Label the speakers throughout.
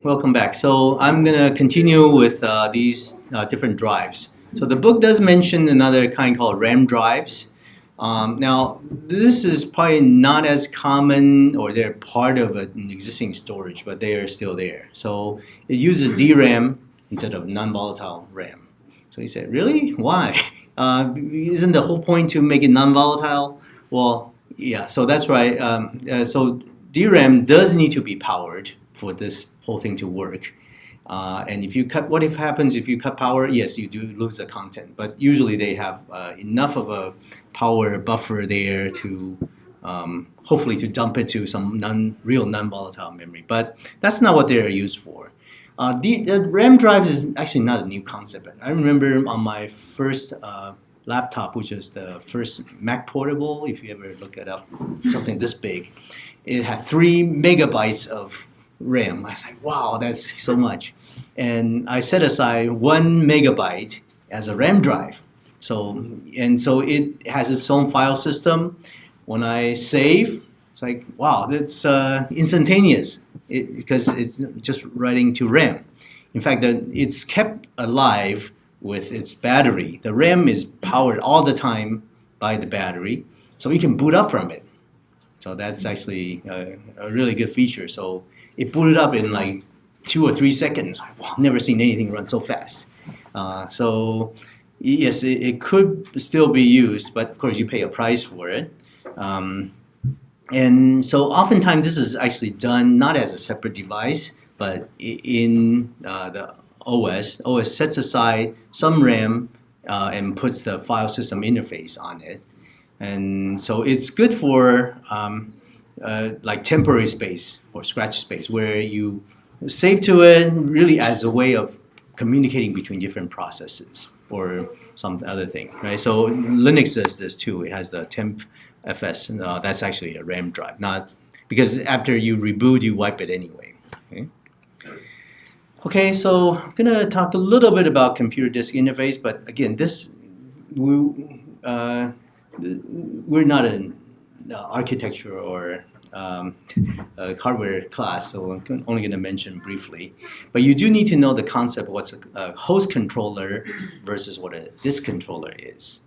Speaker 1: Welcome back. So I'm going to continue with these different drives. So the book does mention another kind called RAM drives. Now, this is probably not as common, or they're part of an existing storage, but they are still there. So it uses DRAM instead of non-volatile RAM. So he said, really? Why? Isn't the whole point to make it non-volatile? Well, yeah, so that's right. So DRAM does need to be powered for this whole thing to work. And if you cut, what if happens if you cut power? Yes, you do lose the content, but usually they have enough of a power buffer there to hopefully to dump it to some real non-volatile memory. But that's not what they're used for. The RAM drives is actually not a new concept. I remember on my first laptop, which is the first Mac Portable, if you ever look it up, something this big, it had 3 megabytes of RAM. I was like, wow, that's so much. And I set aside 1 megabyte as a RAM drive. So it has its own file system. When I save, it's like, wow, that's instantaneous because it's just writing to RAM. In fact, it's kept alive with its battery. The RAM is powered all the time by the battery, so you can boot up from it. So that's actually a really good feature. So it booted up in like 2 or 3 seconds. Wow, never seen anything run so fast. So yes, it could still be used, but of course you pay a price for it. And so oftentimes this is actually done not as a separate device, but in the OS. OS sets aside some RAM and puts the file system interface on it. And so it's good for like temporary space or scratch space, where you save to it really as a way of communicating between different processes or some other thing, right? So Linux does this too. It has the temp FS. That's actually a RAM drive, not because after you reboot, you wipe it anyway. Okay, so I'm gonna talk a little bit about computer disk interface, but again, we're not an architecture or hardware class, so I'm only going to mention briefly. But you do need to know the concept of what's a host controller versus what a disk controller is.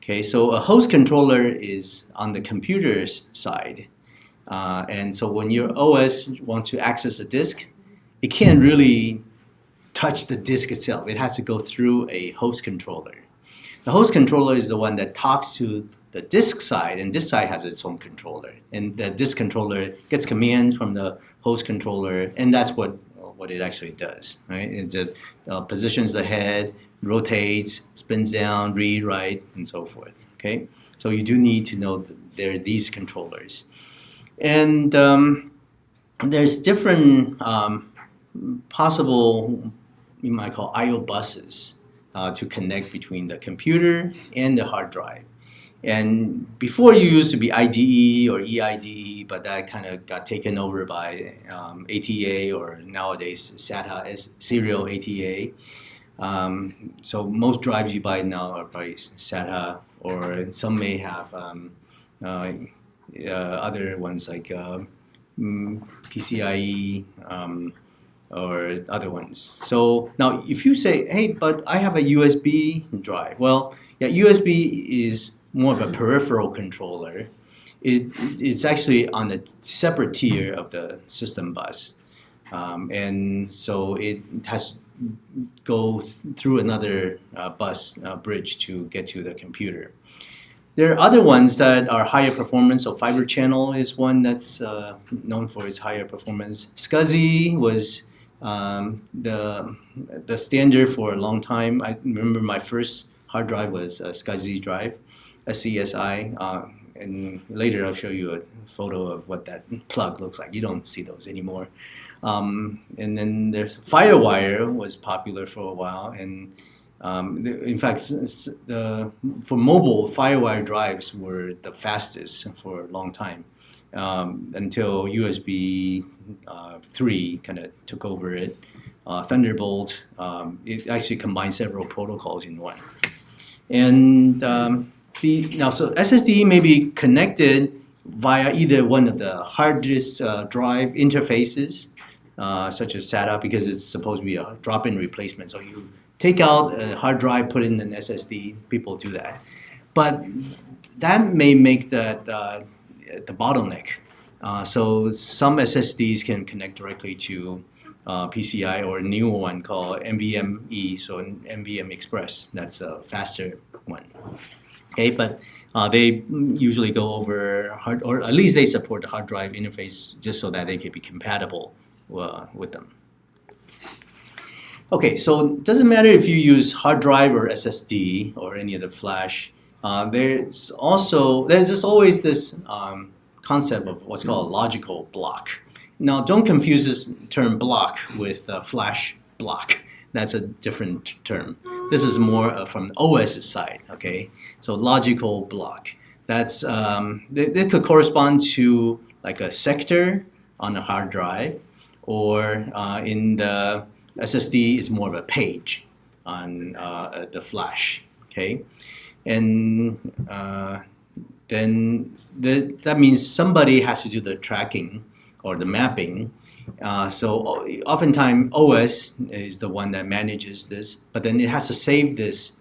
Speaker 1: Okay, so a host controller is on the computer's side. And so when your OS wants to access a disk, it can't really touch the disk itself. It has to go through a host controller. The host controller is the one that talks to the disk side, and this side has its own controller. And the disk controller gets commands from the host controller, and that's what it actually does, right? It positions the head, rotates, spins down, read, write, and so forth, okay? So you do need to know that there are these controllers. And there's different possible, you might call I/O buses to connect between the computer and the hard drive. And before, you used to be IDE or EIDE, but that kind of got taken over by ATA, or nowadays SATA, serial ATA. So most drives you buy now are by SATA, or some may have other ones like PCIe or other ones. So now if you say, hey, but I have a USB drive. Well, yeah, USB is more of a peripheral controller. It's actually on a separate tier of the system bus. And so it has to go through another bus bridge to get to the computer. There are other ones that are higher performance. So Fiber Channel is one that's known for its higher performance. Scuzzy was the standard for a long time. I remember my first hard drive was a Scuzzy drive. SCSI, and later I'll show you a photo of what that plug looks like. You don't see those anymore. And then there's Firewire was popular for a while, and in fact, for mobile, Firewire drives were the fastest for a long time until USB 3 kind of took over it. Thunderbolt, it actually combined several protocols in one. And so SSD may be connected via either one of the hard disk drive interfaces, such as SATA, because it's supposed to be a drop-in replacement. So you take out a hard drive, put in an SSD. People do that, but that may make the bottleneck. So some SSDs can connect directly to PCI, or a newer one called NVMe, so NVM Express. That's a faster one. Okay, but they usually go over hard, or at least they support the hard drive interface just so that they can be compatible with them. Okay, so it doesn't matter if you use hard drive or SSD or any other flash. There's just always this concept of what's called a logical block. Now, don't confuse this term block with flash block. That's a different term. This is more from OS's side, okay? So logical block. That's it could correspond to like a sector on a hard drive, or in the SSD is more of a page on the flash, okay? And then that means somebody has to do the tracking or the mapping. So oftentimes OS is the one that manages this, but then it has to save this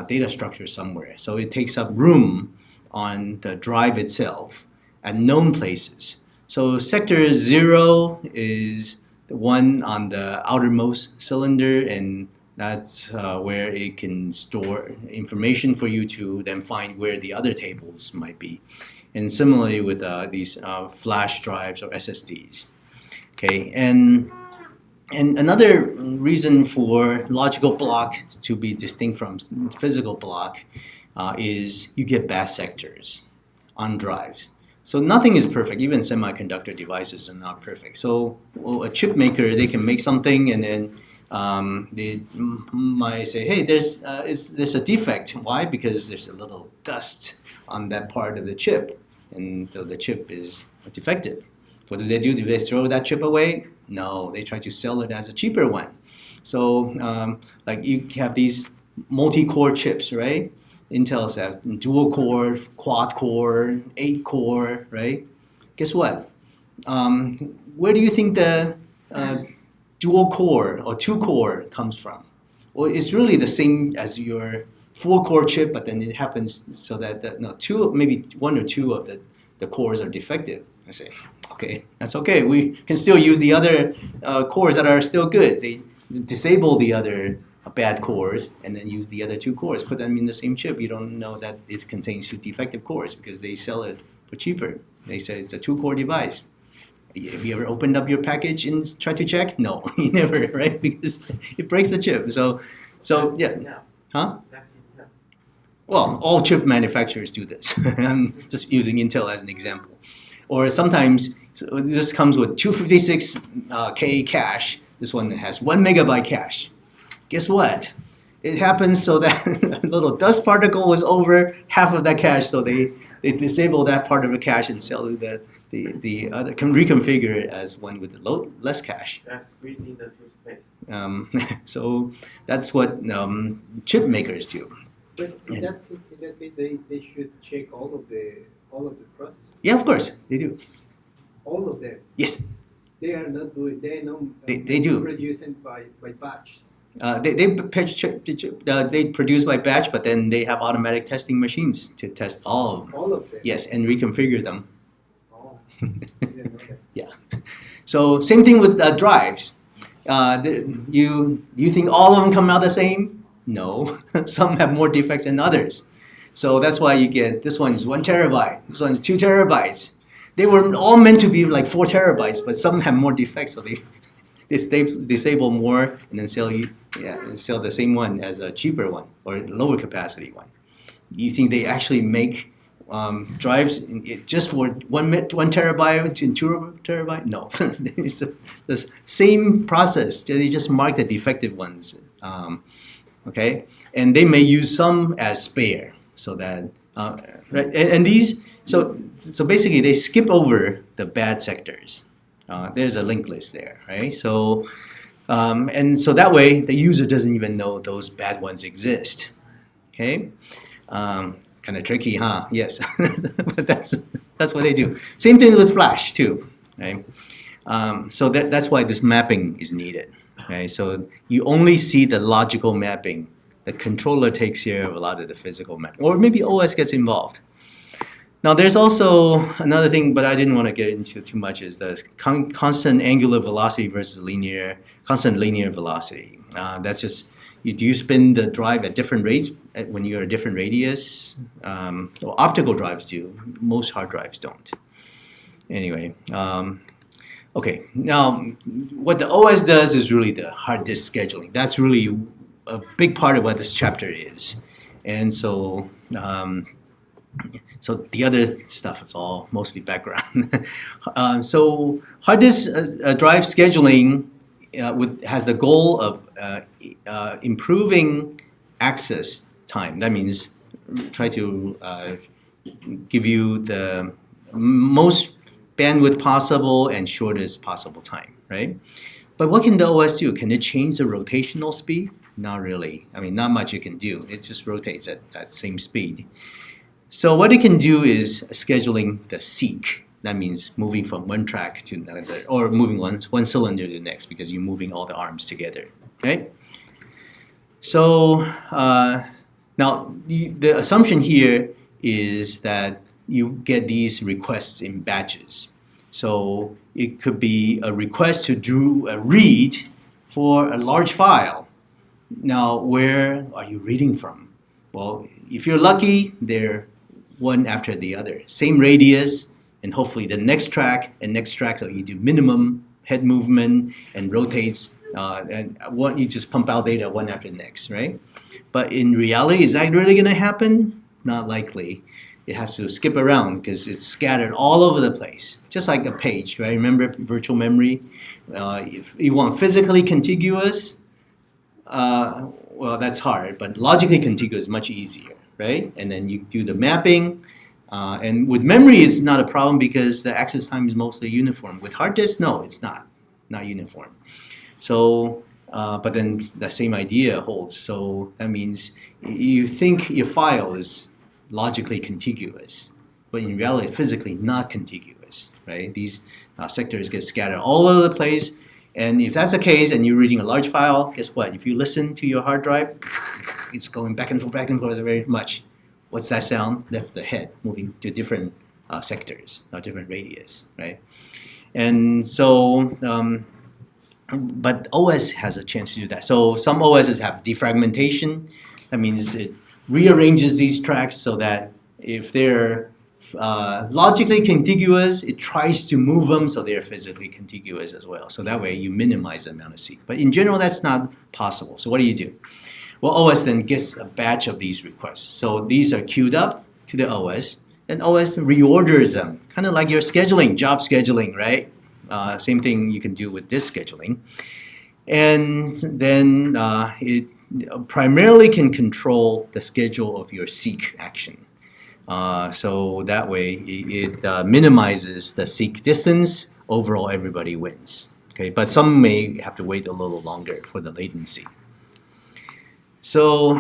Speaker 1: data structure somewhere. So it takes up room on the drive itself at known places. So sector 0 is the one on the outermost cylinder, and that's where it can store information for you to then find where the other tables might be. And similarly with these flash drives or SSDs. Okay, and another reason for logical block to be distinct from physical block is you get bad sectors on drives. So nothing is perfect. Even semiconductor devices are not perfect. So a chip maker, they can make something, and then they might say, hey, there's a defect. Why? Because there's a little dust on that part of the chip, and so the chip is defective. What do? Do they throw that chip away? No, they try to sell it as a cheaper one. So like you have these multi-core chips, right? Intel's have dual core, quad core, 8 core, right? Guess what? Where do you think the dual core or 2 core comes from? Well, it's really the same as your 4 core chip, but then it happens so that maybe 1 or 2 of the cores are defective. I say, okay, that's okay. We can still use the other cores that are still good. They disable the other bad cores and then use the other 2 cores. Put them in the same chip. You don't know that it contains 2 defective cores because they sell it for cheaper. They say it's a 2-core device. Have you ever opened up your package and tried to check? No, you never, right? Because it breaks the chip. So yeah. Huh? Well, all chip manufacturers do this. I'm just using Intel as an example. Or sometimes this comes with 256K cache. This one has 1 megabyte cache. Guess what? It happens so that a little dust particle was over half of that cache, so they disable that part of the cache and sell the other, can reconfigure it as one with less cache.
Speaker 2: That's squeezing the toothpaste.
Speaker 1: So that's what chip makers do.
Speaker 3: But in that case, they should check all of the processes.
Speaker 1: Yeah, of course they do.
Speaker 3: All of them.
Speaker 1: Yes.
Speaker 3: They are not doing. They are not.
Speaker 1: They do.
Speaker 3: Producing by batch.
Speaker 1: They produce by batch, but then they have automatic testing machines to test all of them.
Speaker 3: All of them.
Speaker 1: Yes, and reconfigure them.
Speaker 3: Oh. I didn't know that.
Speaker 1: Yeah. So same thing with drives. You think all of them come out the same? No. Some have more defects than others. So that's why you get this one is 1 terabyte. This one is 2 terabytes. They were all meant to be like 4 terabytes, but some have more defects, so they disable more and then sell the same one as a cheaper one or lower capacity one. You think they actually make drives just for 1 terabyte and 2 terabyte? No, it's the same process. They just mark the defective ones, okay? And they may use some as spare, so that right. And these so basically they skip over the bad sectors. There's a linked list there, right? So, and so that way the user doesn't even know those bad ones exist. Okay, kind of tricky, huh? Yes, but that's what they do. Same thing with Flash too, right? So that's why this mapping is needed. Okay, so you only see the logical mapping. The controller takes care of a lot of the physical mapping, or maybe OS gets involved. Now there's also another thing, but I didn't want to get into too much, is the constant angular velocity versus constant linear velocity. That's just, do you spin the drive at different rates when you're at different radius? Well, optical drives do, most hard drives don't. Anyway, okay, now what the OS does is really the hard disk scheduling. That's really a big part of what this chapter is. And so, so the other stuff is all mostly background. So hard disk drive scheduling has the goal of improving access time. That means try to give you the most bandwidth possible and shortest possible time, right? But what can the OS do? Can it change the rotational speed? Not really. I mean, not much it can do. It just rotates at that same speed. So what it can do is scheduling the seek. That means moving from one track to another, or moving one cylinder to the next, because you're moving all the arms together, right? So now the assumption here is that you get these requests in batches. So it could be a request to do a read for a large file. Now, where are you reading from? Well, if you're lucky, they're one after the other. Same radius, and hopefully the next track and next track, so you do minimum head movement and rotates, and you just pump out data one after the next, right? But in reality, is that really gonna happen? Not likely. It has to skip around because it's scattered all over the place, just like a page, right? Remember virtual memory? If you want physically contiguous, well, that's hard, but logically contiguous is much easier, right? And then you do the mapping, and with memory, it's not a problem because the access time is mostly uniform. With hard disk, no, it's not uniform. So, but then the same idea holds. So that means you think your file is logically contiguous, but in reality, physically not contiguous, right? These sectors get scattered all over the place. And if that's the case and you're reading a large file, guess what? If you listen to your hard drive, it's going back and forth very much. What's that sound? That's the head moving to different sectors, different radius, right? And so, but OS has a chance to do that. So some OSs have defragmentation. That means it rearranges these tracks so that if they're logically contiguous, it tries to move them so they're physically contiguous as well. So that way you minimize the amount of seek. But in general, that's not possible. So what do? Well, OS then gets a batch of these requests. So these are queued up to the OS, and OS reorders them, kind of like your scheduling, job scheduling, right? Same thing you can do with disk scheduling. And then it primarily can control the schedule of your seek action. So that way it minimizes the seek distance. Overall, everybody wins. Okay, but some may have to wait a little longer for the latency. So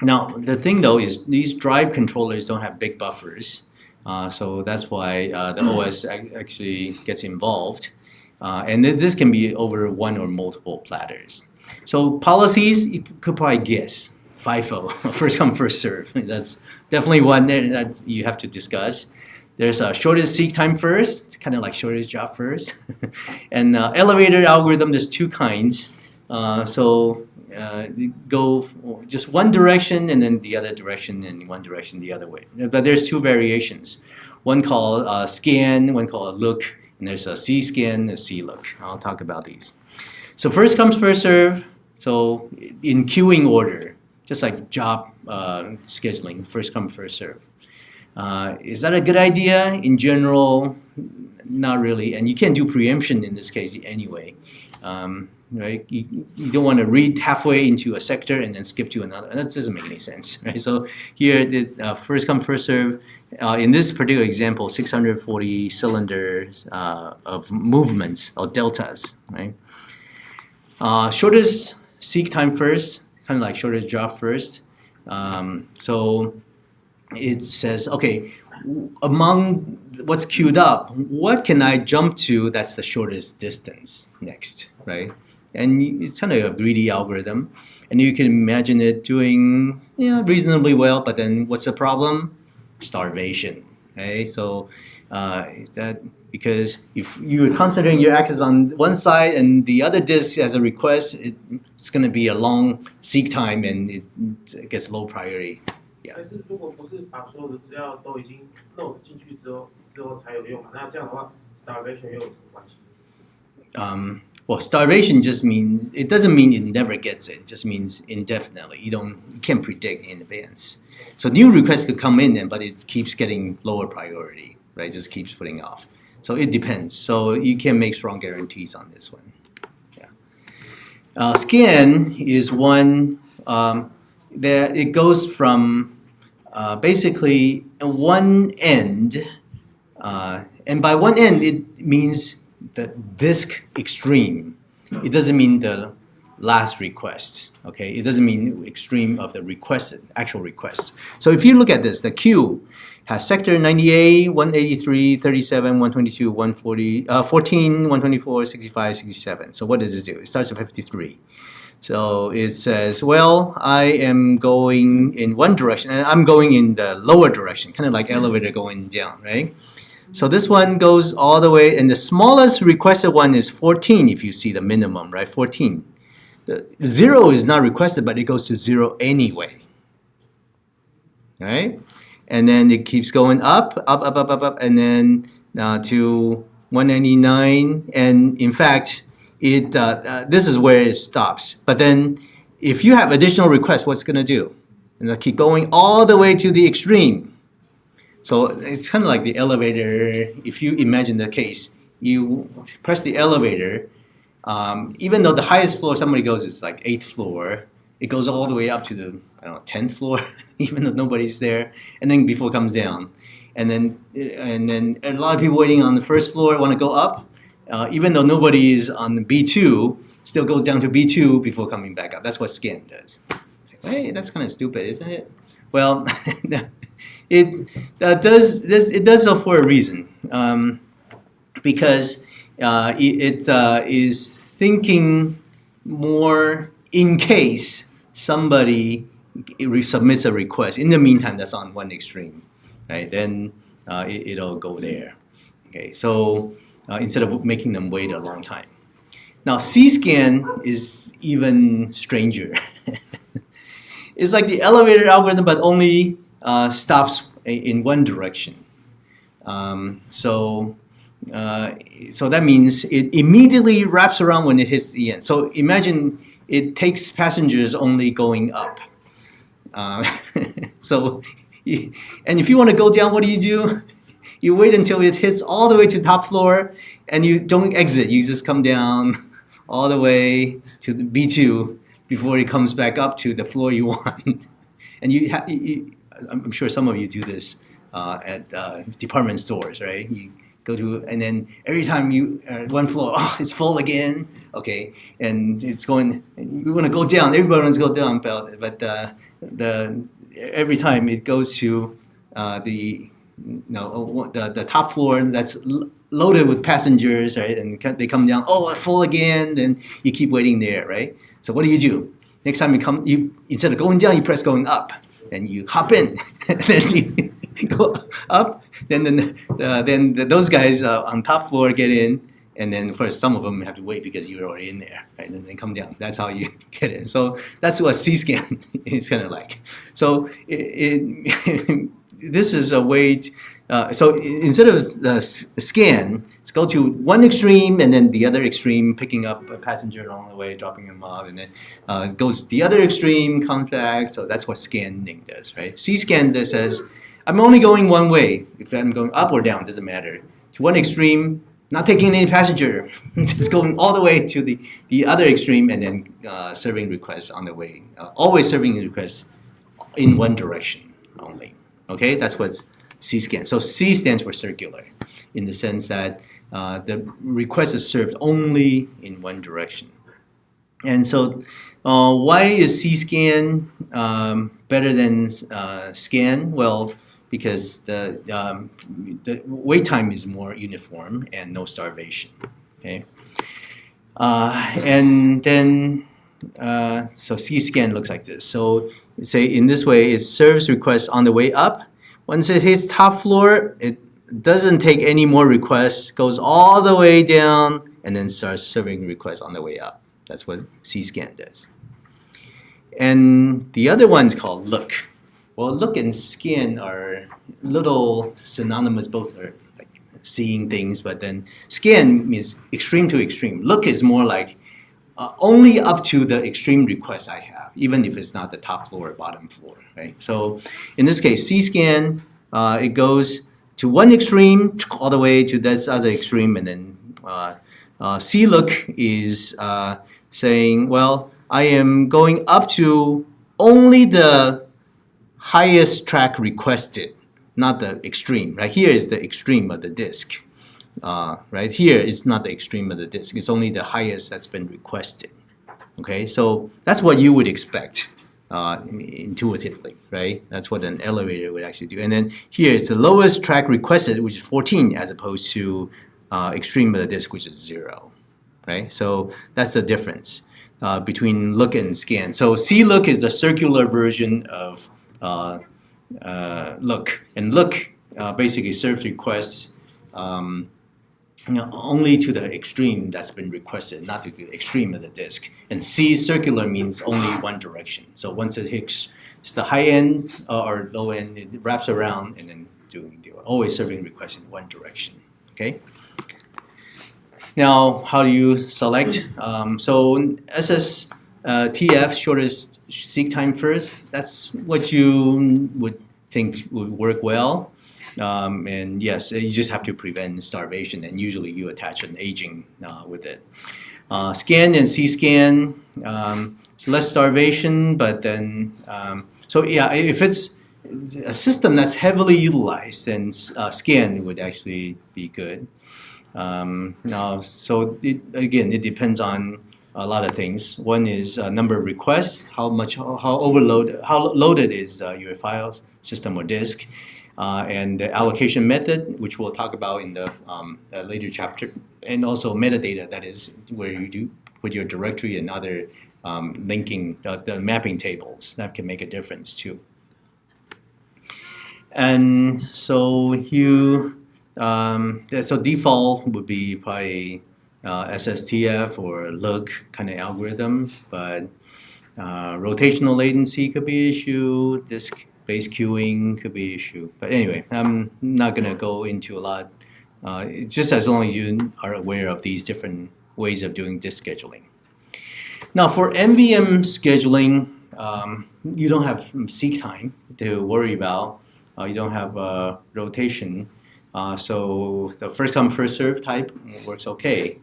Speaker 1: now the thing though is these drive controllers don't have big buffers. So that's why the OS actually gets involved. And this can be over one or multiple platters. So policies, you could probably guess. FIFO, first come, first serve. That's definitely one that you have to discuss. There's a shortest seek time first, kind of like shortest job first. And elevator algorithm, there's two kinds. Go just one direction and then the other direction and one direction the other way. But there's two variations. One called scan, one called look, and there's a C scan, a C look. I'll talk about these. So first comes, first serve. So in queuing order, just like job scheduling, first come, first serve. Is that a good idea? In general, not really. And you can't do preemption in this case anyway. Right? You don't want to read halfway into a sector and then skip to another. That doesn't make any sense. Right? So here, the first come, first serve. In this particular example, 640 cylinders of movements or deltas. Right? Shortest seek time first, kind of like shortest job first. So it says, okay, among what's queued up, what can I jump to that's the shortest distance next, right? And it's kind of a greedy algorithm. And you can imagine it doing reasonably well, but then what's the problem? Starvation, okay? So because if you're concentrating your access on one side and the other disk as a request, it's going to be a long seek time and it gets low priority.
Speaker 2: 但是如果不是把所有的资料都已经 load 进去之后才有用嘛？那这样的话 ，starvation 又有什么关系
Speaker 1: ？Well, starvation just means it doesn't mean it never gets it. It just means indefinitely. You can't predict in advance. So new requests could come in, but it keeps getting lower priority, right? It just keeps putting off. So it depends. So you can't make strong guarantees on this one. Yeah. Scan is one that it goes from basically one end, and by one end it means the disk extreme. It doesn't mean the last request. Okay, it doesn't mean extreme of the requested actual request. So if you look at this, the queue has sector 98, 183, 37, 122, 140, 14, 124, 65, 67. So what does it do? It starts at 53. So it says, well, I am going in one direction, and I'm going in the lower direction, kind of like elevator going down, right? So this one goes all the way, and the smallest requested one is 14, if you see the minimum, right? 14. The 0 is not requested, but it goes to 0 anyway, right? And then it keeps going up, and then to 199, and in fact, this is where it stops. But then, if you have additional requests, what's going to do? And it'll keep going all the way to the extreme. So it's kind of like the elevator. If you imagine the case, you press the elevator. Even though the highest floor somebody goes is like 8th floor, it goes all the way up to the 10th floor, even though nobody's there, and then before it comes down, and then a lot of people waiting on the first floor want to go up. Even though nobody is on B2, still goes down to B2 before coming back up. That's what scan does. Hey, that's kind of stupid, isn't it? Well, it does so for a reason, because it is thinking more in case somebody submits a request. In the meantime, that's on one extreme, right? Then it'll go there. Okay, so. Instead of making them wait a long time. Now, C-scan is even stranger. It's like the elevator algorithm, but only stops in one direction. So that means it immediately wraps around when it hits the end. So imagine it takes passengers only going up. And if you want to go down, what do? You wait until it hits all the way to the top floor, and you don't exit. You just come down all the way to the B2 before it comes back up to the floor you want. And I'm sure some of you do this at department stores, right? You go to, and then every time you one floor, it's full again. Okay, and it's going. And you want to go down. Everybody wants to go down, but every time it goes to the top floor that's loaded with passengers, right? And they come down, full again. Then you keep waiting there, right? So what do? Next time you instead of going down, you press going up, and you hop in, and then you go up. Then those guys on top floor get in, and then of course some of them have to wait because you're already in there, right? And then they come down. That's how you get in. So that's what C-scan is kind of like. So this is a way to, so instead of the scan, let's go to one extreme and then the other extreme, picking up a passenger along the way, dropping him off, and then it goes to the other extreme, comes back. So that's what scanning does, right? C-scan says, I'm only going one way. If I'm going up or down, doesn't matter. To one extreme, not taking any passenger, just going all the way to the other extreme and then serving requests on the way. Always serving requests in one direction only. Okay, that's what C stands. So C stands for circular, in the sense that the request is served only in one direction. And so, why is C-scan better than scan? Well, because the wait time is more uniform and no starvation. Okay, and then so C-scan looks like this. So say in this way, it serves requests on the way up. Once it hits top floor, it doesn't take any more requests, goes all the way down, and then starts serving requests on the way up. That's what C-scan does. And the other one's called look. Well, look and scan are little synonymous. Both are like seeing things, but then scan means extreme to extreme. Look is more like only up to the extreme request I have, even if it's not the top floor or bottom floor, right? So in this case, C-scan, it goes to one extreme all the way to this other extreme, and then C-look is saying, well, I am going up to only the highest track requested, not the extreme. Right here is the extreme of the disk. Right here is not the extreme of the disk. It's only the highest that's been requested. Okay, so that's what you would expect intuitively, right? That's what an elevator would actually do. And then here is the lowest track requested, which is 14, as opposed to extreme of the disk, which is 0. Right? So that's the difference between look and scan. So C-look is the circular version of look, and look basically serves requests only to the extreme that's been requested, not to the extreme of the disk. And C circular means only one direction. So once it hits the high end or low end, it wraps around and then always serving requests in one direction. Okay. Now, how do you select? So SSTF, shortest seek time first. That's what you would think would work well. And yes, you just have to prevent starvation, and usually you attach an aging with it. Scan and C-scan, it's less starvation, but then, so yeah, if it's a system that's heavily utilized, then scan would actually be good. So it depends on a lot of things. One is number of requests, how loaded is your file system or disk. And the allocation method, which we'll talk about in the later chapter, and also metadata, that is where you do put your directory and other linking, the mapping tables, that can make a difference too. And so so default would be probably SSTF or look kind of algorithm, but rotational latency could be an issue, disk-based queuing could be an issue. But anyway, I'm not going to go into a lot, just as long as you are aware of these different ways of doing disk scheduling. Now for Mvm scheduling, you don't have seek time to worry about. You don't have rotation. So the first come, first serve type works okay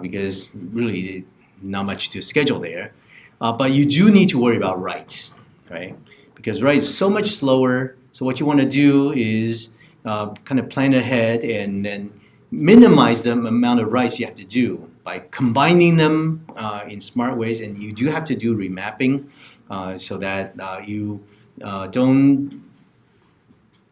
Speaker 1: because really not much to schedule there. But you do need to worry about writes, right? Because write is so much slower. So what you want to do is kind of plan ahead and then minimize the amount of writes you have to do by combining them in smart ways. And you do have to do remapping so that you don't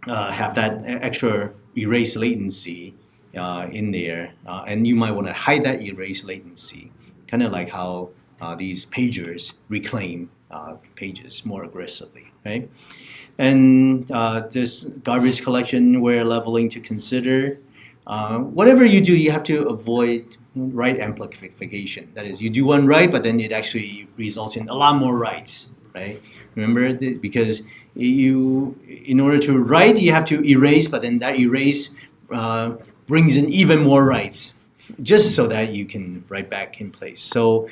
Speaker 1: have that extra erase latency in there, and you might want to hide that erase latency, kind of like how these pagers reclaim pages more aggressively, right? And this garbage collection where leveling to consider. Whatever you do, you have to avoid write amplification. That is, you do one write, but then it actually results in a lot more writes, right? Remember, because in order to write, you have to erase, but then that erase brings in even more writes, just so that you can write back in place. So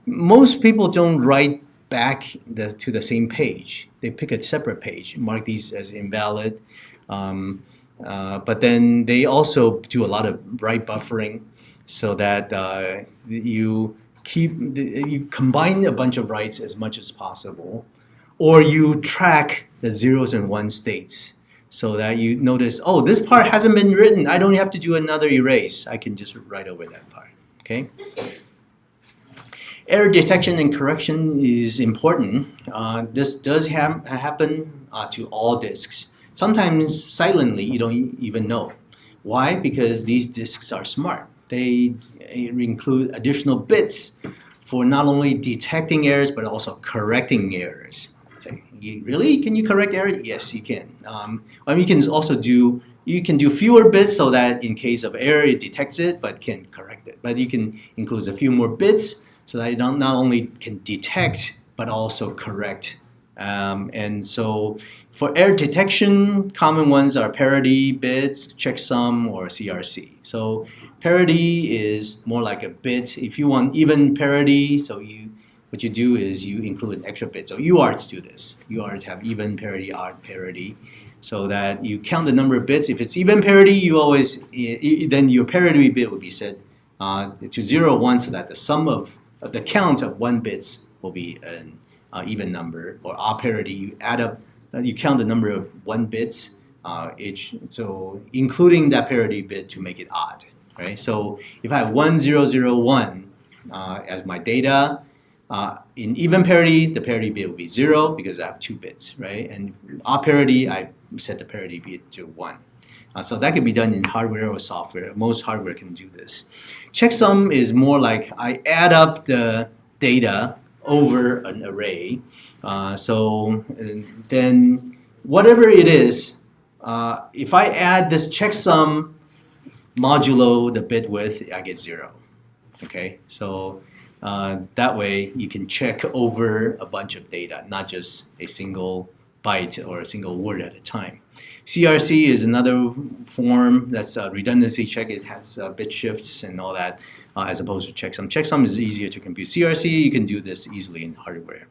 Speaker 1: most people don't write back to the same page. They pick a separate page, mark these as invalid, but then they also do a lot of write buffering, so that you combine a bunch of writes as much as possible, or you track the zeros and ones states so that you notice, oh, this part hasn't been written. I don't have to do another erase. I can just write over that part, okay? Error detection and correction is important. This does happen to all disks. sometimes silently you don't even know. Why? Because these disks are smart. They include additional bits for not only detecting errors but also correcting errors. So really? Can you correct errors? Yes, you can. You can also do fewer bits so that in case of error it detects it but can correct it. But you can include a few more bits so that it not only can detect but also correct. And so for error detection, common ones are parody bits, checksum, or CRC. So parody is more like a bit. If you want even parody, what you do is you include an extra bit. So UARTs do this. UARTs have even parody, odd parody, so that you count the number of bits. If it's even parody, then your parody bit will be set to 0, 1, so that the sum of the count of 1 bits will be an even number. Or odd parody, you add up, you count the number of 1 bits each, so including that parody bit to make it odd. Right? So if I have 1001 as my data, in even parity, the parity bit will be 0 because I have 2 bits, right? And odd parity, I set the parity bit to 1. So that can be done in hardware or software. Most hardware can do this. Checksum is more like I add up the data over an array. So then whatever it is, if I add this checksum modulo the bit width, I get 0. Okay, so that way you can check over a bunch of data, not just a single byte or a single word at a time. CRC is another form that's a redundancy check. It has bit shifts and all that, as opposed to checksum. Checksum is easier to compute. CRC, you can do this easily in hardware.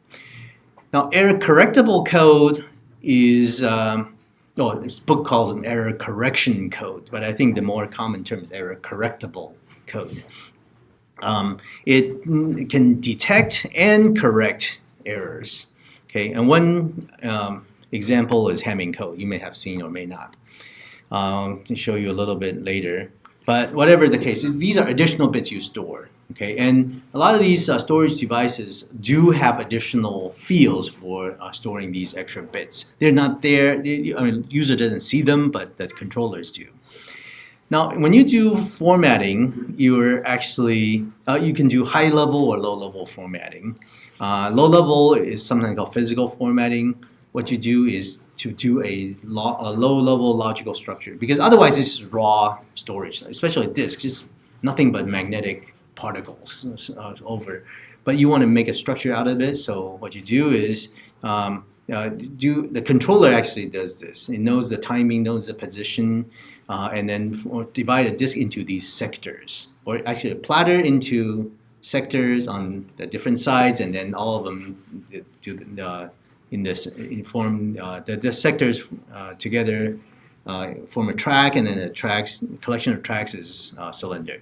Speaker 1: Now, error correctable code is, this book calls them error correction code, but I think the more common term is error correctable code. It can detect and correct errors. Okay, and one example is Hamming code. You may have seen or may not. I'll show you a little bit later. But whatever the case is, these are additional bits you store. Okay, and a lot of these storage devices do have additional fields for storing these extra bits. They're not there. User doesn't see them, but the controllers do. Now, when you do formatting, you're actually, you can do high-level or low-level formatting. Low-level is something called physical formatting. What you do is to do a low-level logical structure, because otherwise it's raw storage, especially disk, just nothing but magnetic particles over. But you want to make a structure out of it, so what you do is the controller actually does this. It knows the timing, knows the position, and then divide a disk into these sectors, or actually a platter into sectors on the different sides, and then all of them form the sectors together form a track, and then the collection of tracks is a cylinder.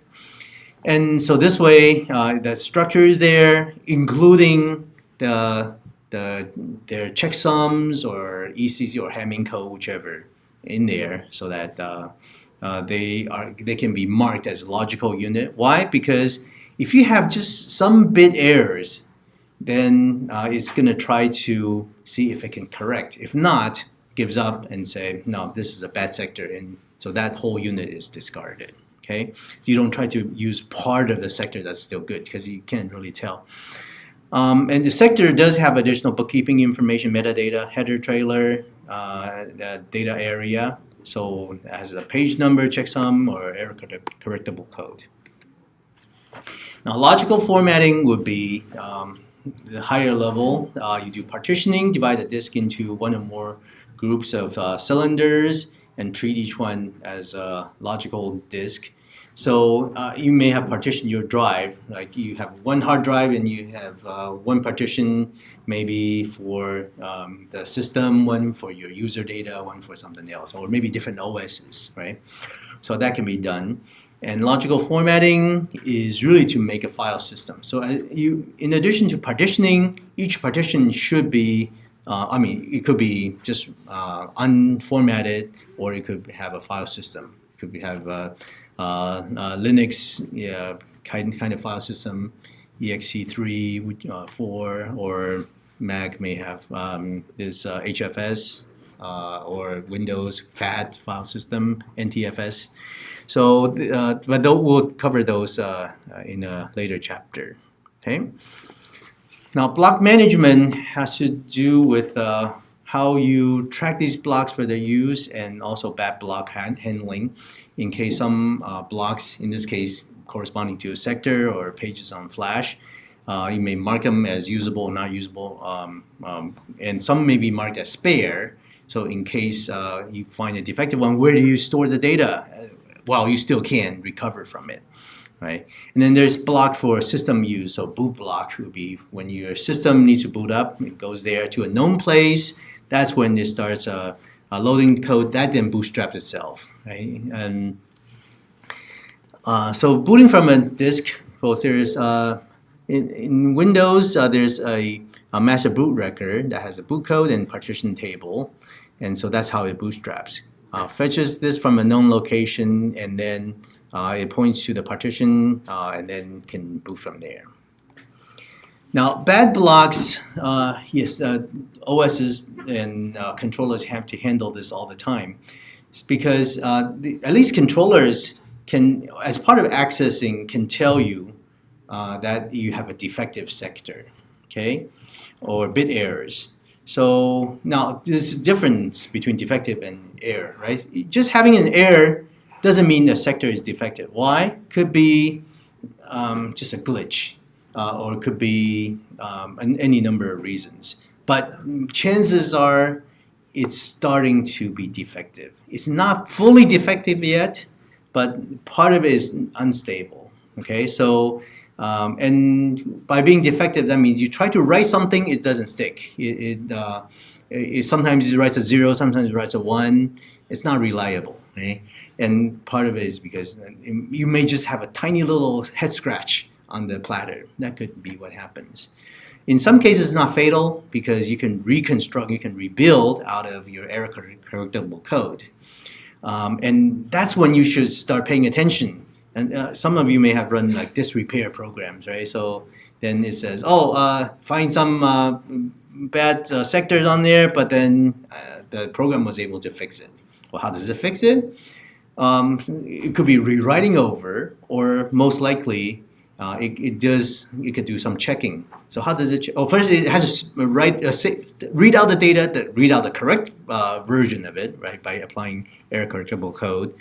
Speaker 1: And so this way, the structure is there, including their checksums or ECC or Hamming code, whichever, in there, so that they can be marked as a logical unit. Why? Because if you have just some bit errors, then it's going to try to see if it can correct. If not, gives up and say, no, this is a bad sector, and so that whole unit is discarded. Okay, so you don't try to use part of the sector that's still good, because you can't really tell. And the sector does have additional bookkeeping information, metadata, header, trailer, the data area. So it has a page number, checksum, or error correctable code. Now, logical formatting would be the higher level. You do partitioning, divide the disk into one or more groups of cylinders, and treat each one as a logical disk. So you may have partitioned your drive, like you have one hard drive and you have one partition maybe for the system, one for your user data, one for something else, or maybe different OSs, right? So that can be done. And logical formatting is really to make a file system. So in addition to partitioning, each partition should be, it could be just unformatted, or it could have a file system. It could have Linux kind of file system, exe3, 4, or Mac may have this HFS or Windows FAT file system, NTFS. So, but we'll cover those in a later chapter. Okay. Now, block management has to do with how you track these blocks for their use and also bad block handling in case some blocks, in this case, corresponding to a sector or pages on flash, you may mark them as usable or not usable, and some may be marked as spare. So in case you find a defective one, where do you store the data? Well, you still can recover from it, right? And then there's block for system use. So boot block would be when your system needs to boot up, it goes there to a known place. That's when it starts loading code that then bootstraps itself, right? And so booting from a disk, both there's in Windows there's a master boot record that has a boot code and partition table, and so that's how it bootstraps. Fetches this from a known location, and then it points to the partition, and then can boot from there. Now, bad blocks, yes, OSs and controllers have to handle this all the time. It's because at least controllers can, as part of accessing, can tell you that you have a defective sector, okay, or bit errors. So now there's a difference between defective and error, right? Just having an error doesn't mean the sector is defective. Why? Could be just a glitch, or it could be any number of reasons. But chances are it's starting to be defective. It's not fully defective yet, but part of it is unstable, okay? So, and by being defective, that means you try to write something, it doesn't stick. Sometimes it writes a 0, sometimes it writes a 1. It's not reliable, right? And part of it is because you may just have a tiny little head scratch on the platter. That could be what happens. In some cases, it's not fatal because you can reconstruct, you can rebuild out of your error correctable code. And that's when you should start paying attention. And some of you may have run like disk repair programs, right? So then it says, find some bad sectors on there, but then the program was able to fix it. Well, how does it fix it? It could be rewriting over, or most likely it could do some checking. So how does it? First it has to read out the data, read out the correct version of it, right, by applying error correctable code,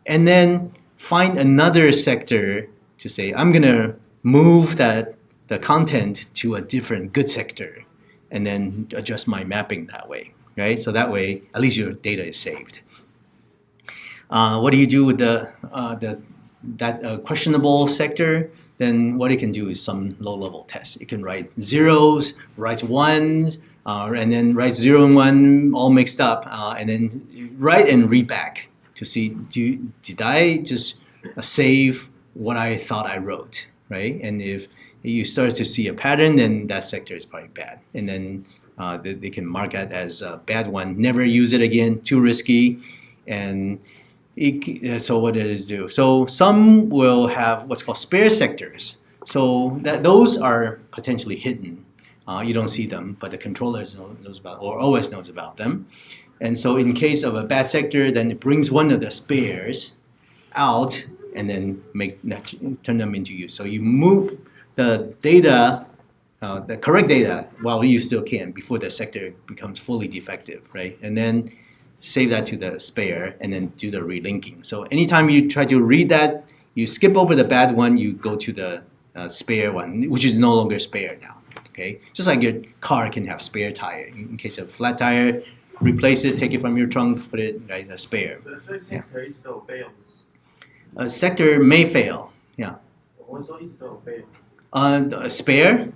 Speaker 1: and then find another sector to say I'm gonna move the content to a different good sector, and then adjust my mapping that way, right? So that way at least your data is saved. What do you do with that questionable sector? Then what it can do is some low-level tests. It can write zeros, writes ones, and then writes 0 and 1 all mixed up, and then write and read back to see did I just save what I thought I wrote, right? And if you start to see a pattern, then that sector is probably bad, and then they can mark it as a bad one. Never use it again. Too risky, and so what does it do? So some will have what's called spare sectors. So those are potentially hidden. You don't see them, but the controller knows about, or OS knows about them. And so in case of a bad sector, then it brings one of the spares out and then turn them into use. So you move the data, the correct data, while you still can before the sector becomes fully defective, right? And then save that to the spare and then do the relinking. So anytime you try to read that, you skip over the bad one, you go to the spare one, which is no longer spare now. Okay, just like your car can have spare tire. In case of flat tire, replace it, take it from your trunk, put it right a spare. Yeah. A sector may fail. Yeah. Spare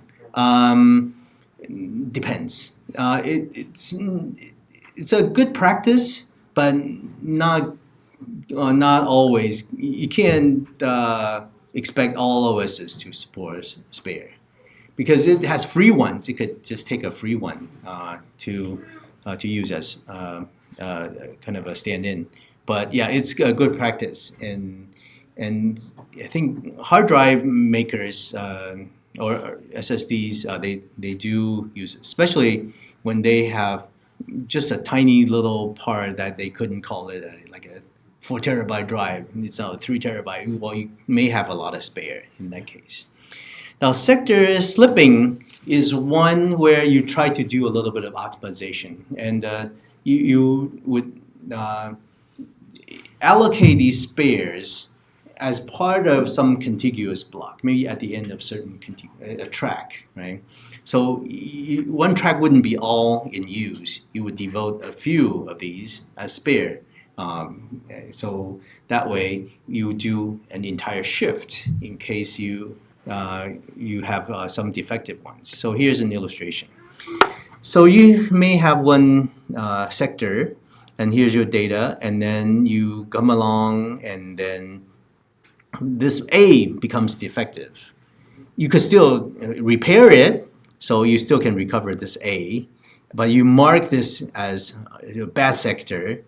Speaker 1: depends. It's a good practice, but not always. You can't expect all OSs to support spare, because it has free ones. You could just take a free one to use as kind of a stand-in. But yeah, it's a good practice, and I think hard drive makers or SSDs they do use it, especially when they have just a tiny little part that they couldn't call it like a 4 terabyte drive. It's now a 3 terabyte. Well, you may have a lot of spare in that case. Now, sector slipping is one where you try to do a little bit of optimization, and you would allocate these spares as part of some contiguous block, maybe at the end of certain a track, right? So one track wouldn't be all in use. You would devote a few of these as spare. So that way you do an entire shift in case you have some defective ones. So here's an illustration. So you may have one sector, and here's your data, and then you come along, and then this A becomes defective. You could still repair it, so you still can recover this A, but you mark this as a bad sector,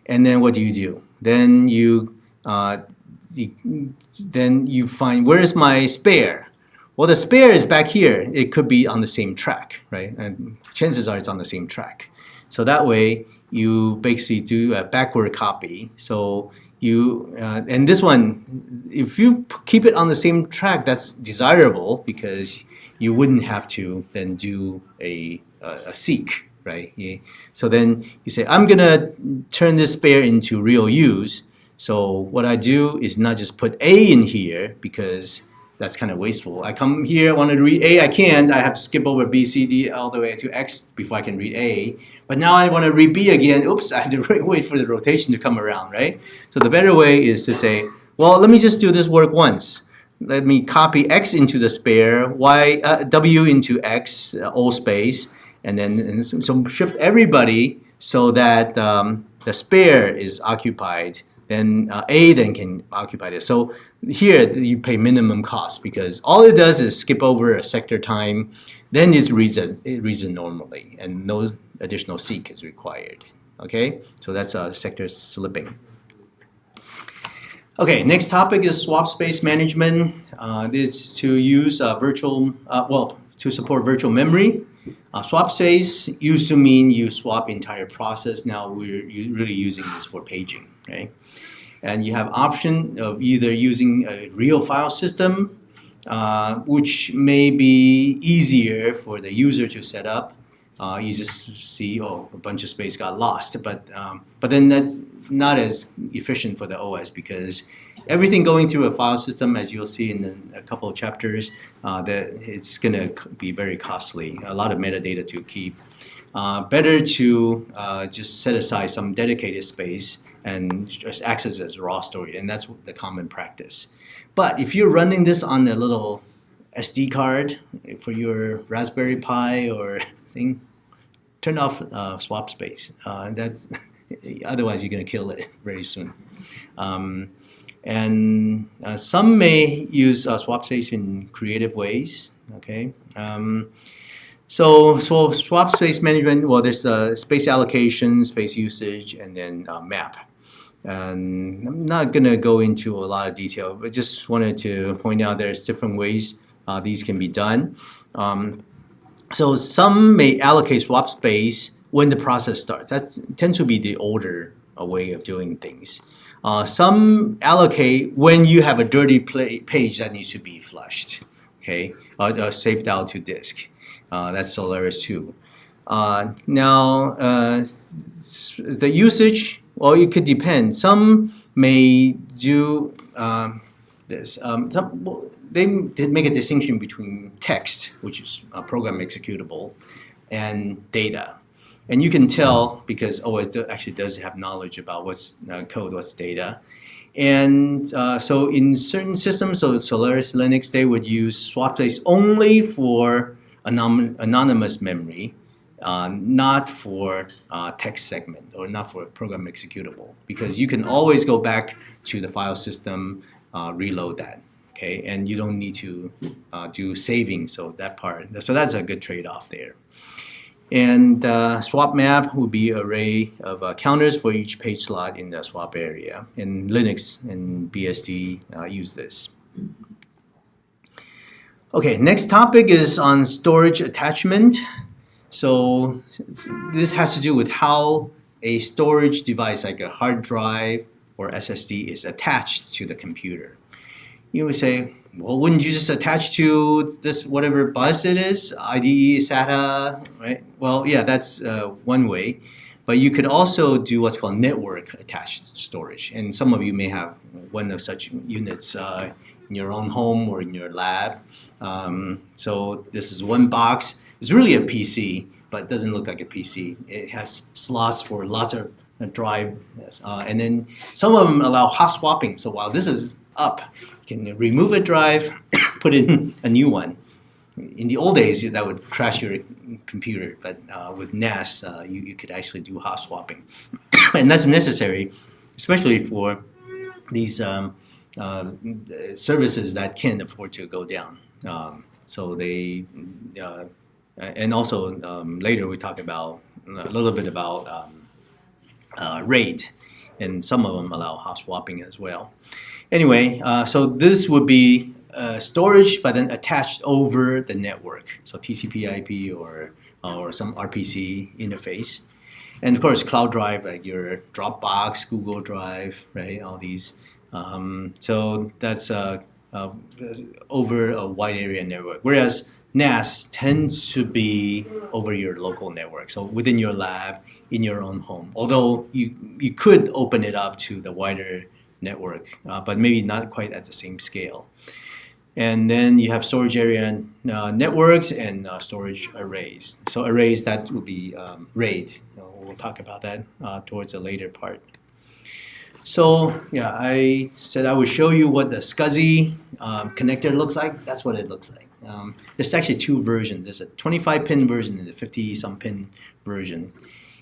Speaker 1: and then what do? Then you find, where's my spare? Well, the spare is back here. It could be on the same track, right? And chances are it's on the same track. So that way, you basically do a backward copy. So you, and this one, if you keep it on the same track, that's desirable because you wouldn't have to then do a seek, right? Yeah. So then you say, I'm gonna turn this spare into real use. So what I do is not just put A in here because that's kind of wasteful. I come here, I want to read A, I can't. I have to skip over B, C, D, all the way to X before I can read A. But now I want to read B again. Oops, I have to wait for the rotation to come around, right? So the better way is to say, well, let me just do this work once. Let me copy X into the spare, W into X, O space, and then so shift everybody so that the spare is occupied. Then A then can occupy this. So here you pay minimum cost because all it does is skip over a sector time, then it reads it normally, and no additional seek is required. Okay, so that's sector slipping. Okay, next topic is swap space management. It's to use to support virtual memory. Swap space used to mean you swap entire process. Now we're really using this for paging, right? And you have option of either using a real file system, which may be easier for the user to set up. You just see, oh, a bunch of space got lost, but then that's not as efficient for the OS because everything going through a file system, as you'll see in a couple of chapters, that it's going to be very costly. A lot of metadata to keep. Better to just set aside some dedicated space and just access as raw storage, and that's the common practice. But if you're running this on a little SD card for your Raspberry Pi or thing, turn off swap space. That's otherwise you're going to kill it very soon. And some may use swap space in creative ways. Okay. So swap space management, well, there's space allocation, space usage, and then map. And I'm not going to go into a lot of detail, but just wanted to point out there's different ways these can be done. So some may allocate swap space when the process starts. That tends to be the older way of doing things. Some allocate when you have a dirty page that needs to be flushed, okay, saved out to disk. That's Solaris 2. Now, the usage, well, it could depend. Some may do this. They make a distinction between text, which is a program executable, and data. And you can tell because OS actually does have knowledge about what's code, what's data. And so in certain systems, so Solaris Linux, they would use swap space only for anonymous memory, not for text segment or not for program executable, because you can always go back to the file system, reload that, okay, and you don't need to do saving. So that's a good trade-off there. And swap map would be an array of counters for each page slot in the swap area. And Linux and BSD use this. Okay, next topic is on storage attachment. So this has to do with how a storage device like a hard drive or SSD is attached to the computer. You would say, well, wouldn't you just attach to this whatever bus it is, IDE, SATA, right? Well, yeah, that's one way. But you could also do what's called network attached storage. And some of you may have one of such units in your own home or in your lab. So this is one box. It's really a PC, but it doesn't look like a PC. It has slots for lots of drive. And then some of them allow hot swapping. So while this is up, you can remove a drive, put in a new one. In the old days, that would crash your computer, but with NAS, you could actually do hot swapping. And that's necessary, especially for these services that can't afford to go down. So they, and also later we talk about a little bit about RAID, and some of them allow hot swapping as well. Anyway, so this would be storage, but then attached over the network, so TCP/IP or some RPC interface, and of course cloud drive like your Dropbox, Google Drive, right? All these. So that's over a wide area network, whereas NAS tends to be over your local network, so within your lab, in your own home. Although you could open it up to the wider network, but maybe not quite at the same scale. And then you have storage area networks and storage arrays. So arrays, that would be RAID. We'll talk about that towards the later part. So yeah, I said I would show you what the Scuzzy connector looks like. That's what it looks like. There's actually two versions. There's a 25-pin version and a 50-some pin version.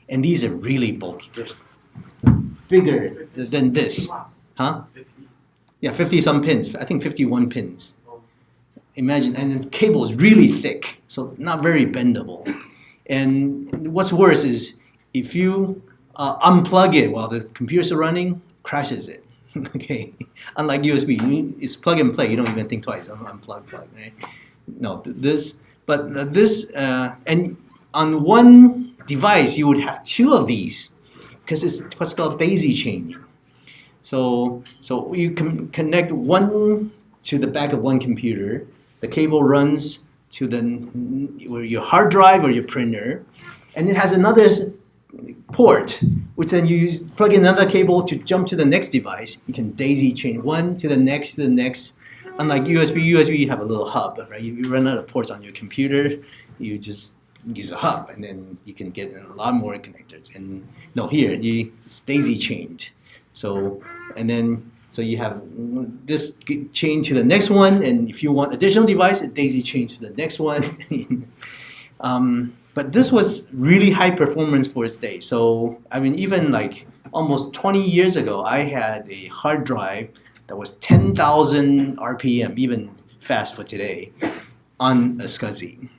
Speaker 1: And these are really bulky. They're bigger than this. Huh? Yeah, 50-some pins. I think 51 pins. Imagine, and the cable is really thick, so not very bendable. And what's worse is if you unplug it while the computers are running, crashes it. Okay, unlike USB, it's plug and play. You don't even think twice. Unplug, plug, right? No, this, and on one device you would have two of these because it's what's called daisy chaining. So you can connect one to the back of one computer. The cable runs to your hard drive or your printer, and it has another port, which then you plug in another cable to jump to the next device. You can daisy chain one to the next. Unlike USB, you have a little hub, right? You run out of ports on your computer, you just use a hub, and then you can get a lot more connectors. And no, here it's daisy chained. So you have this chain to the next one, and if you want additional device, it daisy chains to the next one. But this was really high performance for its day. So I mean, even like almost 20 years ago, I had a hard drive that was 10,000 RPM, even fast for today, on a Scuzzy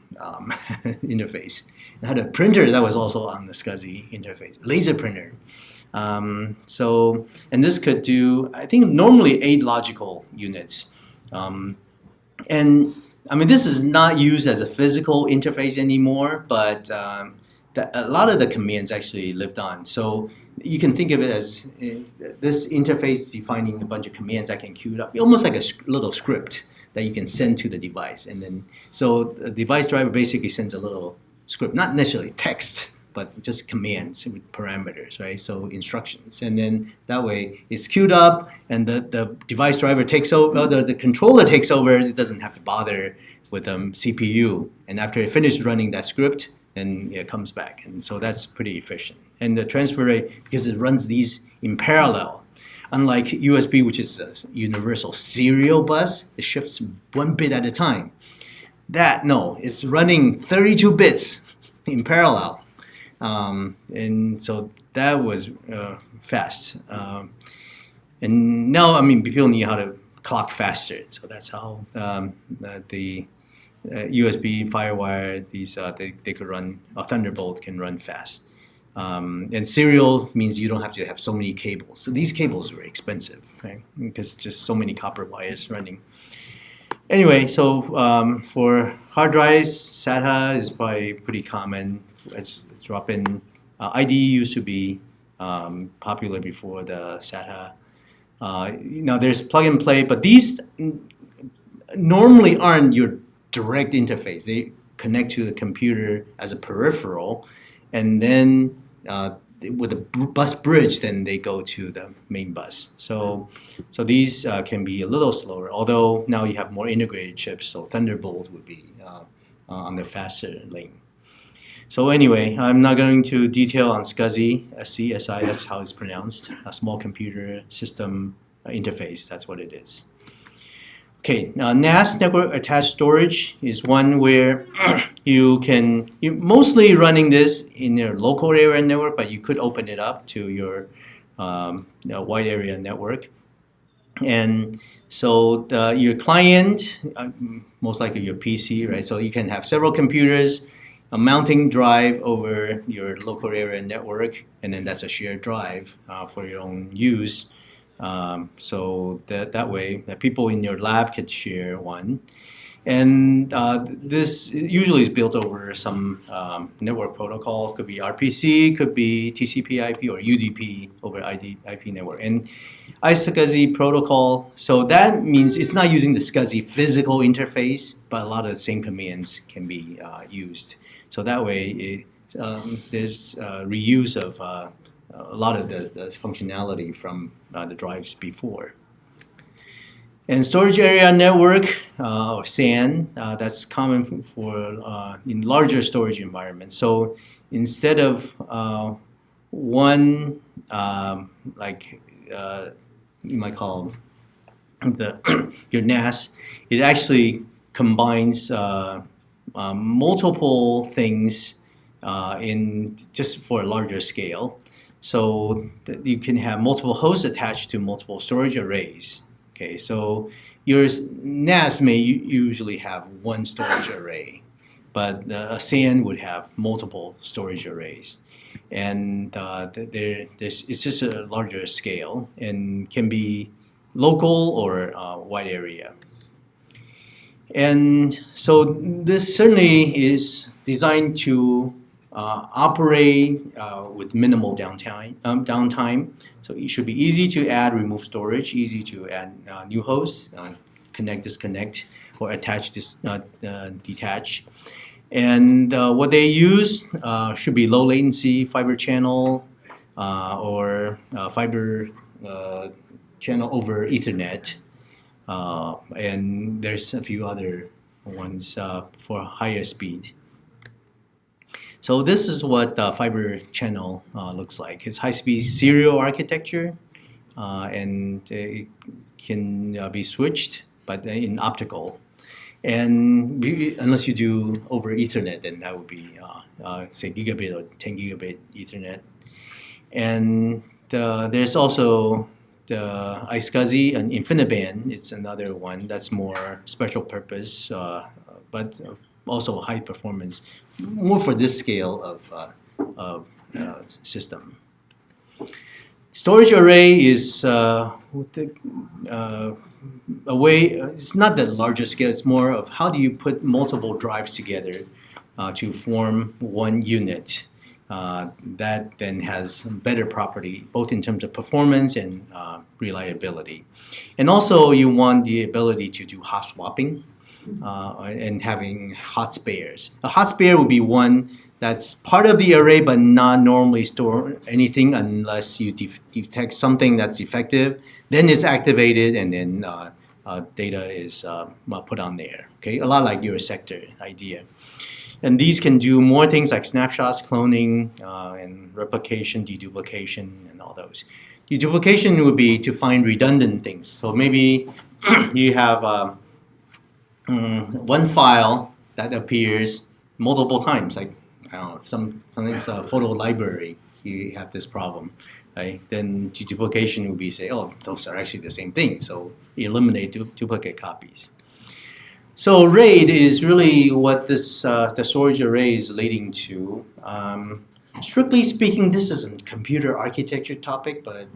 Speaker 1: interface. I had a printer that was also on the Scuzzy interface, laser printer. And this could do, I think, normally 8 logical units. And I mean, this is not used as a physical interface anymore, but a lot of the commands actually lived on. So you can think of it as this interface defining a bunch of commands that can queue up, almost like a little script that you can send to the device. And then, so the device driver basically sends a little script, not necessarily text, but just commands with parameters, right? So instructions. And then that way it's queued up and the device driver takes over, the controller takes over, it doesn't have to bother with CPU. And after it finishes running that script, then it comes back. And so that's pretty efficient. And the transfer rate, because it runs these in parallel, unlike USB, which is a universal serial bus, it shifts 1 bit at a time. It's running 32 bits in parallel. And so that was fast. And now, I mean, people need how to clock faster. So that's how the USB, Firewire, these they could run, Thunderbolt can run fast. And serial means you don't have to have so many cables. So these cables were expensive, right? Because just so many copper wires running. Anyway, so for hard drives, SATA is probably pretty common. It's drop-in. IDE used to be popular before the SATA. Now there's plug and play, but these normally aren't your direct interface. They connect to the computer as a peripheral, and then with a bus bridge, then they go to the main bus. So these can be a little slower, although now you have more integrated chips, so Thunderbolt would be on the faster lane. So anyway, I'm not going to detail on Scuzzy, SCSI, that's how it's pronounced, a small computer system interface, that's what it is. Okay, now NAS, network attached storage, is one where you're mostly running this in your local area network, but you could open it up to your wide area network. And so your client, most likely your PC, right? So you can have several computers, a mounting drive over your local area network, and then that's a shared drive for your own use. So that way, people in your lab could share one. And this usually is built over some network protocol. Could be RPC, could be TCP/IP, or UDP over IP network. And iSCSI protocol, so that means it's not using the SCSI physical interface, but a lot of the same commands can be used. So that way, there's reuse of a lot of the functionality from the drives before. And storage area network, or SAN, that's common for in larger storage environments. So instead of one, you might call your NAS, it actually combines multiple things in just for a larger scale. So that you can have multiple hosts attached to multiple storage arrays. Okay, so your NAS may usually have one storage array, but a SAN would have multiple storage arrays. And it's just a larger scale and can be local or wide area. And so this certainly is designed to operate with minimal downtime. So it should be easy to add, remove storage, easy to add new hosts, connect, disconnect, or attach, detach. And what they use should be low latency fiber channel or fiber channel over Ethernet. And there's a few other ones for higher speed. So this is what fiber channel looks like. It's high-speed serial architecture, and it can be switched, but in optical. And unless you do over Ethernet, then that would be, say, gigabit or 10 gigabit Ethernet. And there's also the iSCSI and InfiniBand. It's another one that's more special purpose, but also high performance, more for this scale of system. Storage array is a way, it's not the largest scale, it's more of how do you put multiple drives together to form one unit that then has better property, both in terms of performance and reliability. And also you want the ability to do hot swapping and having hot spares. A hot spare would be one that's part of the array but not normally store anything unless you detect something that's effective. Then it's activated and then data is put on there. Okay, a lot like your sector idea. And these can do more things like snapshots, cloning, and replication, deduplication, and all those. Deduplication would be to find redundant things. So maybe you have one file that appears multiple times, like I don't know, sometimes a photo library, you have this problem, right? Then deduplication would be say, oh, those are actually the same thing, so you eliminate duplicate copies. So RAID is really what this the storage array is leading to. Strictly speaking, this is a computer architecture topic, but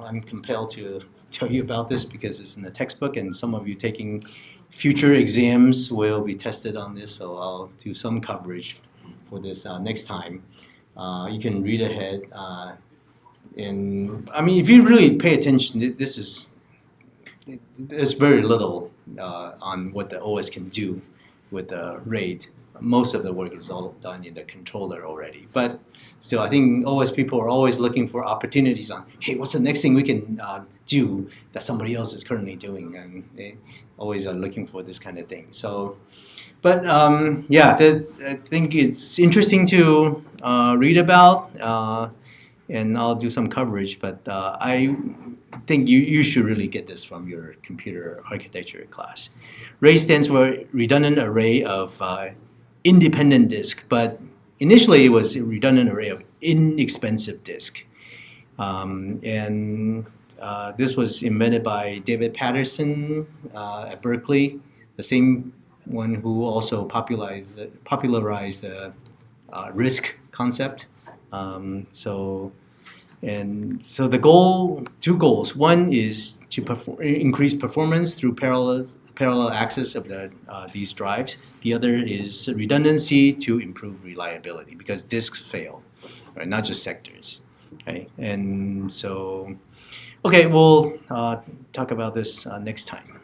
Speaker 1: I'm compelled to tell you about this because it's in the textbook, and some of you taking future exams will be tested on this, so I'll do some coverage for this next time. You can read ahead. And I mean, if you really pay attention, there's very little on what the OS can do with the RAID. Most of the work is all done in the controller already. But still, I think OS people are always looking for opportunities on, hey, what's the next thing we can do that somebody else is currently doing? And they always are looking for this kind of thing. So, but yeah, I think it's interesting to read about. And I'll do some coverage, but I think you should really get this from your computer architecture class. RAID stands for Redundant Array of Independent Disk, but initially it was a redundant array of inexpensive disk. This was invented by David Patterson at Berkeley, the same one who also popularized the RISC concept. So the two goals. One is to increase performance through parallel access of these drives. The other is redundancy to improve reliability because disks fail, right? Not just sectors. Okay, and so, okay, we'll talk about this next time.